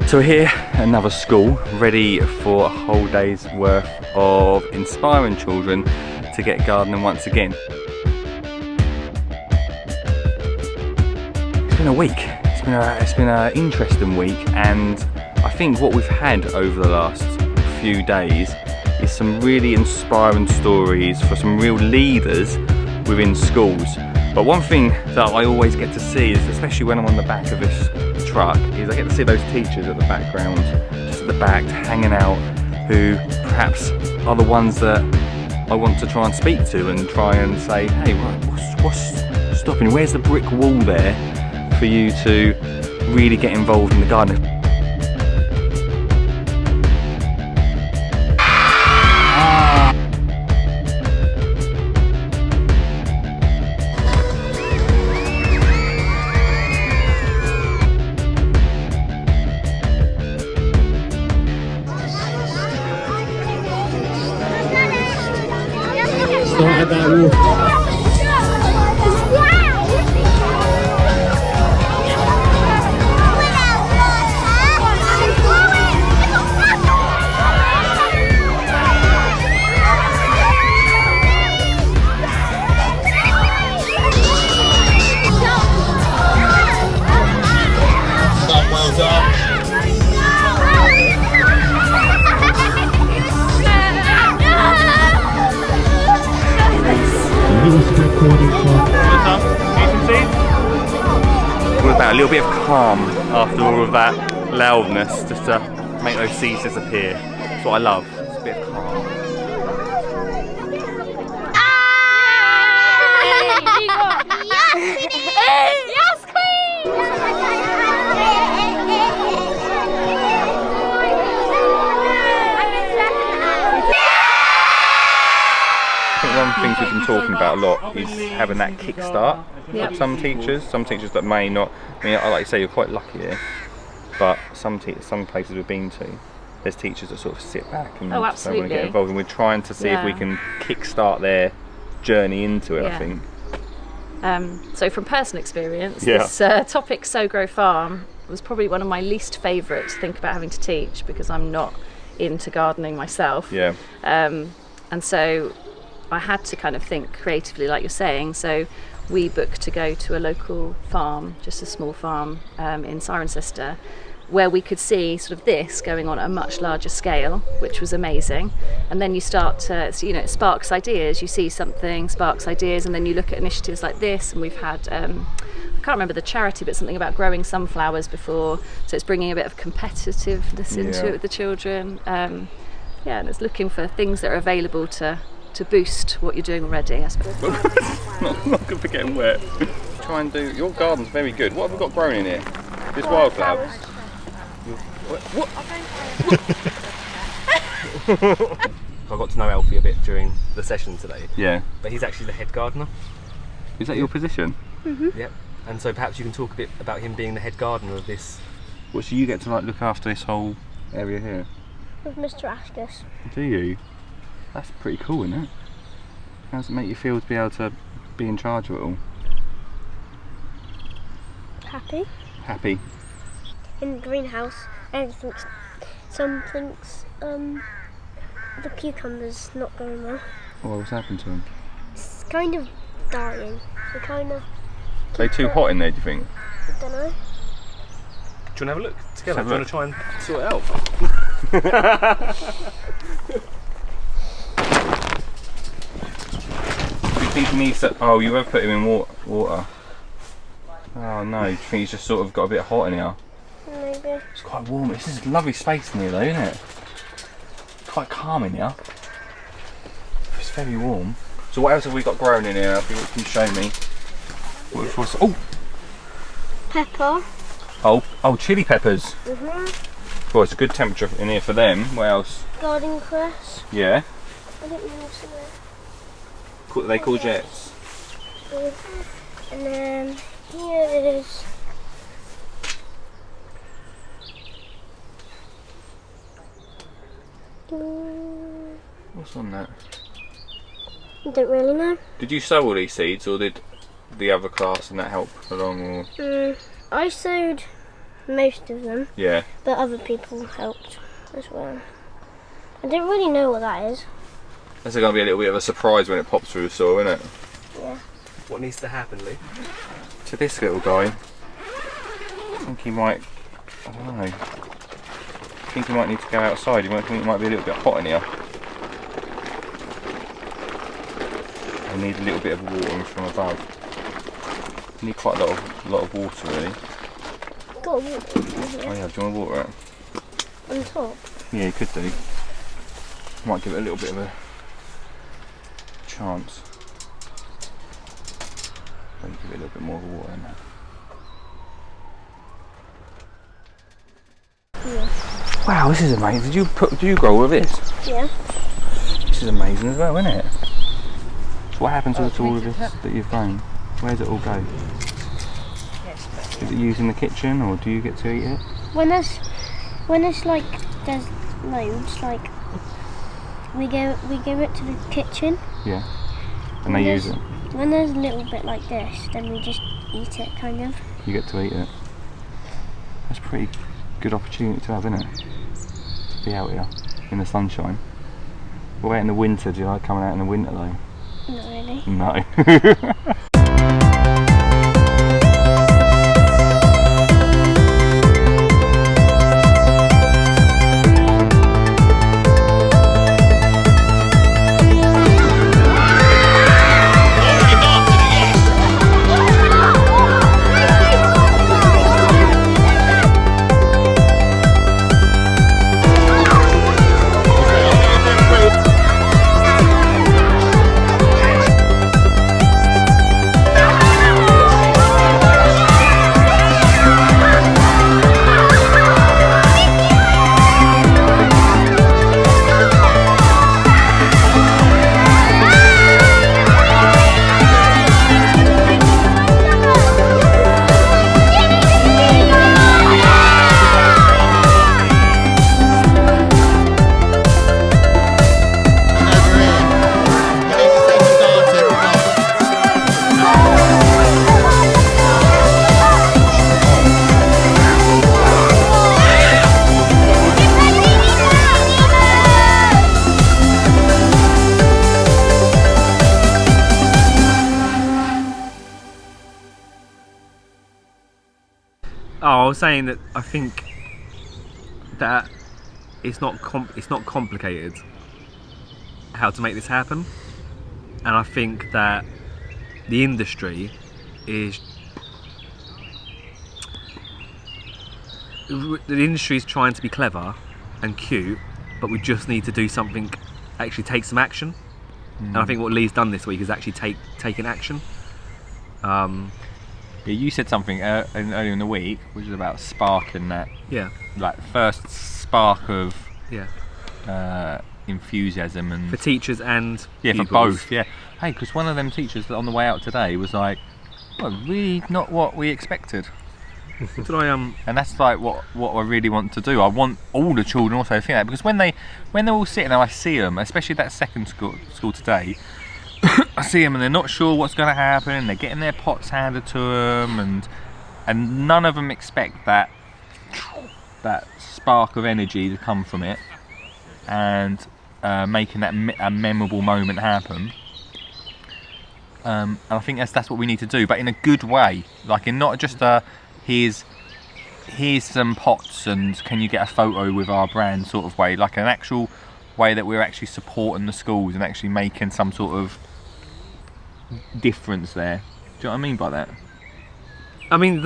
So we're here at another school, ready for a whole day's worth of inspiring children to get gardening once again. It's been a week. It's been an interesting week, and I think what we've had over the last few days is some really inspiring stories for some real leaders within schools. But one thing that I always get to see is, especially when I'm on the back of this truck, is I get to see those teachers at the background, just at the back, hanging out, who perhaps are the ones that I want to try and speak to and try and say, hey, what's stopping you? Where's the brick wall there for you to really get involved in the garden? Start that wall. All about a little bit of calm after all of that loudness, just to make those seeds disappear. That's what I love. It's a bit of calm. Yes, Queen! I think one of the things we've been talking about a lot is having that kickstart. Yep. Some teachers that may not. I mean, like you say, you're quite lucky here, but some places we've been to, there's teachers that sort of sit back and don't want to get involved, and we're trying to see if we can kickstart their journey into it. I think. So from personal experience, this topic Sow Grow Farm was probably one of my least favourite to think about having to teach, because I'm not into gardening myself. Yeah. And so I had to kind of think creatively, like you're saying. So we booked to go to a local farm, just a small farm in Cirencester, where we could see sort of this going on at a much larger scale, which was amazing. And then you start to, so, it sparks ideas. You see something, sparks ideas, and then you look at initiatives like this. And we've had, I can't remember the charity, but something about growing sunflowers before. So it's bringing a bit of competitiveness into it with the children. And it's looking for things that are available to boost what you're doing already, I suppose. not good for getting wet. Try and do. Your garden's very good. What have we got growing in here? Just wildflowers. What? I got to know Alfie a bit during the session today. Yeah. But he's actually the head gardener. Is that your position? Mm-hmm. Yep. And so perhaps you can talk a bit about him being the head gardener of this. What, so you get to look after this whole area here? With Mr. Askus. Do you? That's pretty cool, isn't it? How does it make you feel to be able to be in charge of it all? Happy. Happy? In the greenhouse, something's, the cucumber's not going well. Oh, what's happened to them? It's kind of dying. Are they too hot in there, do you think? I don't know. Do you want to have a look together? Do you want to try and sort it out? Do you think he needs to... Oh, you have put him in water. Oh no, do you think he's just sort of got a bit hot in here? Maybe. It's quite warm. This is a lovely space in here though, isn't it? Quite calm in here. It's very warm. So what else have we got growing in here? Can you show me? Oh! Pepper. Oh, chili peppers. Mhm. Well, it's a good temperature in here for them. What else? Garden cress. Yeah. I don't know what's in there. Are they courgettes? And then here is What's on that? I don't really know. Did you sow all these seeds, or did the other class and that help along? Or I sowed most of them, Yeah. but other people helped as well. I don't really know what that is. That's going to be a little bit of a surprise when it pops through the soil, isn't it? Yeah. What needs to happen, Lee? To this little guy, I think he might, I don't know, I think he might need to go outside. You might think it might be a little bit hot in here. I need a little bit of water from above. I need quite a lot of water really. Got water in here. Oh yeah, do you want water it? On top. Yeah, you could do. Might give it a little bit of a chance. Maybe give it a little bit more water in there. Yeah. Wow, this is amazing. Do you grow all of this? Yeah. This is amazing as well, isn't it? So what happens to all of this that you've grown? Where does it all go? Is it used in the kitchen or do you get to eat it? When there's like there's loads, like we give it to the kitchen. Yeah. And they use it. When there's a little bit like this, then we just eat it, kind of. You get to eat it. That's a pretty good opportunity to have, isn't it? To be out here in the sunshine. What about in the winter? Do you like coming out in the winter though? Not really. No. Oh, I was saying that I think that it's not complicated how to make this happen, and I think that the industry is trying to be clever and cute, but we just need to do something, actually take some action. And I think what Lee's done this week is actually taken action. Yeah, you said something earlier in the week, which is about sparking that. Yeah. Like first spark of Yeah. enthusiasm and For teachers and yeah, pupils. for both. Yeah. Hey, because one of them teachers on the way out today was like, "Well, really not what we expected." Did I And that's like what I really want to do. I want all the children also to think that, because when they're all sitting there, I see them, especially that second school today. I see them and they're not sure what's going to happen, and they're getting their pots handed to them, and none of them expect that spark of energy to come from it, and making that a memorable moment happen. And I think that's what we need to do, but in a good way, like in not just a here's some pots and can you get a photo with our brand sort of way, like an actual way that we're actually supporting the schools and actually making some sort of difference there. Do you know what I mean by that? I mean,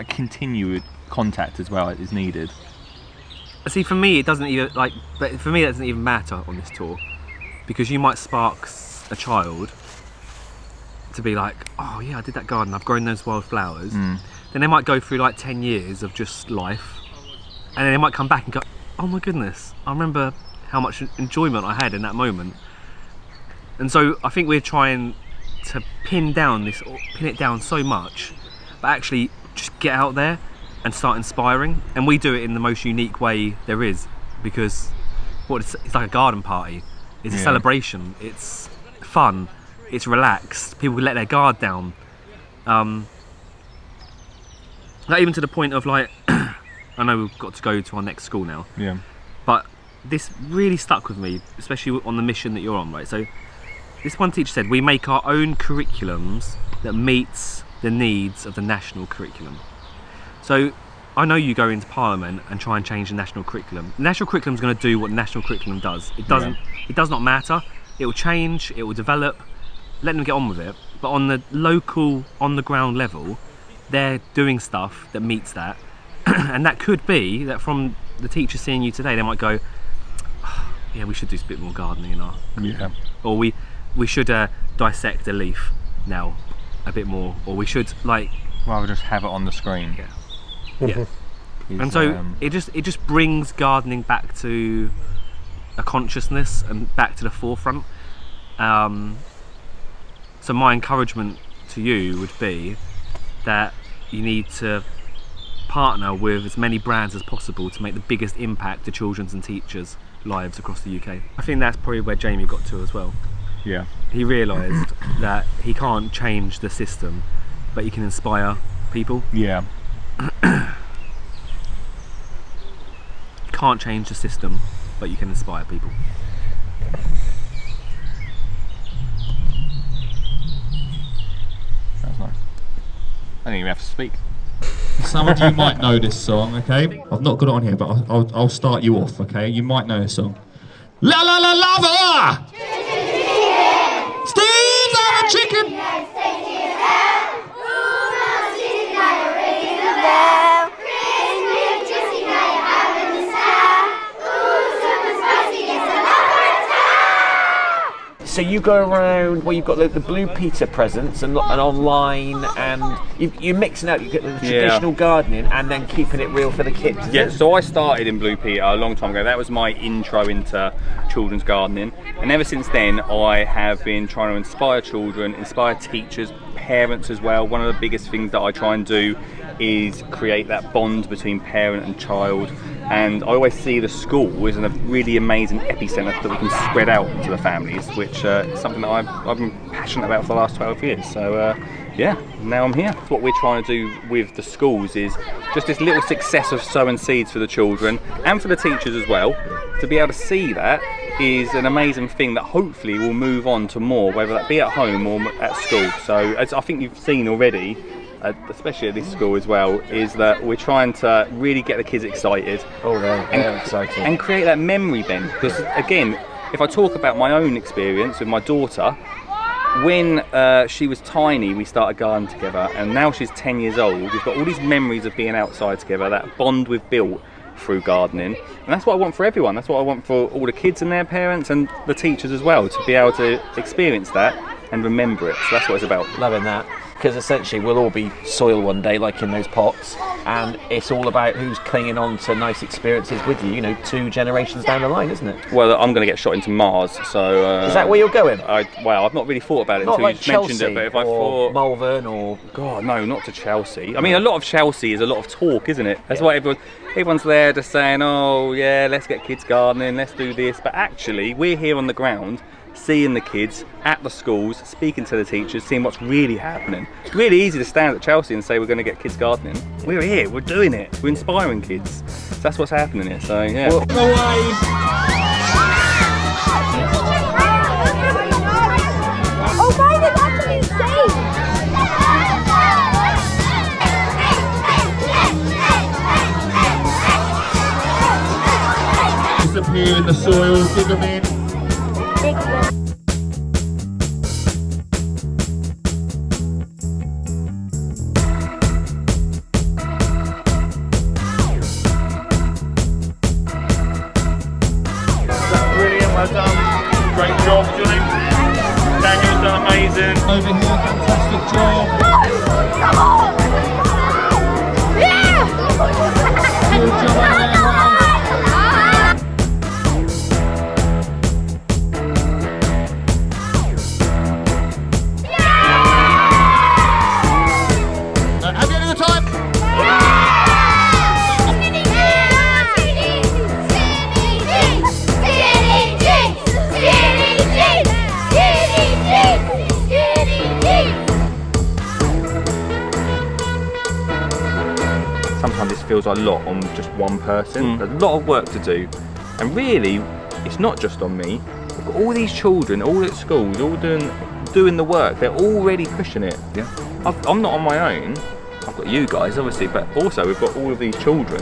continued contact as well is needed. See, for me, it doesn't even matter on this tour, because you might spark a child to be like, oh yeah, I did that garden, I've grown those wildflowers. Then they might go through like 10 years of just life, and then they might come back and go, oh my goodness, I remember how much enjoyment I had in that moment. And so I think we're trying to pin it down so much, but actually just get out there and start inspiring. And we do it in the most unique way there is, because it's like a garden party. It's a celebration, it's fun, it's relaxed, people can let their guard down. Like even to the point of like, I know we've got to go to our next school now. Yeah. But this really stuck with me, especially on the mission that you're on, right? So this one teacher said, we make our own curriculums that meets the needs of the national curriculum. So I know you go into Parliament and try and change the national curriculum. The national curriculum is going to do what the national curriculum does. It doesn't. It does not matter. It will change. It will develop. Let them get on with it. But on the local, on the ground level, they're doing stuff that meets that. And that could be that from the teacher seeing you today, they might go, oh, yeah, we should do a bit more gardening in our curriculum. Or we should dissect a leaf now a bit more. Or we should like rather just have it on the screen. Yeah. And so it just brings gardening back to a consciousness and back to the forefront. So my encouragement to you would be that you need to partner with as many brands as possible to make the biggest impact to children's and teachers' lives across the UK. I think that's probably where Jamie got to as well. Yeah. He realised that he can't change the system, but he can inspire people. Yeah. You can't change the system, but you can inspire people. That's nice. I don't even have to speak. Some of you might know this song, okay? I've not got it on here, but I'll start you off, okay? You might know this song. La la la lava! Steve's have a chicken! So you go around, well, you've got the Blue Peter presents and online, and you're mixing out, you get the traditional gardening and then keeping it real for the kids. Yeah, so I started in Blue Peter a long time ago. That was my intro into children's gardening, and ever since then I have been trying to inspire children, inspire teachers, parents as well. One of the biggest things that I try and do is create that bond between parent and child, and I always see the school as a really amazing epicentre that we can spread out to the families, which is something that I've been passionate about for the last 12 years. So yeah, now I'm here. What we're trying to do with the schools is just this little success of sowing seeds for the children and for the teachers as well. To be able to see that is an amazing thing that hopefully will move on to more, whether that be at home or at school. So as I think you've seen already, especially at this school as well, is that we're trying to really get the kids excited. Oh, they're excited. And create that memory then. Because again, if I talk about my own experience with my daughter, when she was tiny, we started gardening together, and now she's 10 years old. We've got all these memories of being outside together, that bond we've built through gardening. And that's what I want for everyone. That's what I want for all the kids and their parents and the teachers as well, to be able to experience that and remember it. So that's what it's about. Loving that. Because essentially we'll all be soil one day, like in those pots, and it's all about who's clinging on to nice experiences with you, 2 generations down the line, isn't it? Well, I'm going to get shot into Mars, so... is that where you're going? Well, I've not really thought about it not until like you just Chelsea mentioned it, but if I or thought... Malvern or... God, no, not to Chelsea. I mean, a lot of Chelsea is a lot of talk, isn't it? That's why everyone's there just saying, oh, yeah, let's get kids gardening, let's do this. But actually, we're here on the ground, seeing the kids at the schools, speaking to the teachers, seeing what's really happening. It's really easy to stand at Chelsea and say we're going to get kids gardening. We're here, we're doing it, we're inspiring kids. So that's what's happening here, so yeah. Oh my, that's actually insane! Disappear in the soil, dig them in. Well done. Great job, Johnny. Daniel's done amazing. Over here, fantastic job. Come on! Yeah! Good job, just feels a lot on just one person. A lot of work to do, and really, it's not just on me. We've got all these children, all at schools, all doing the work. They're already pushing it. Yeah. I'm not on my own. I've got you guys, obviously, but also we've got all of these children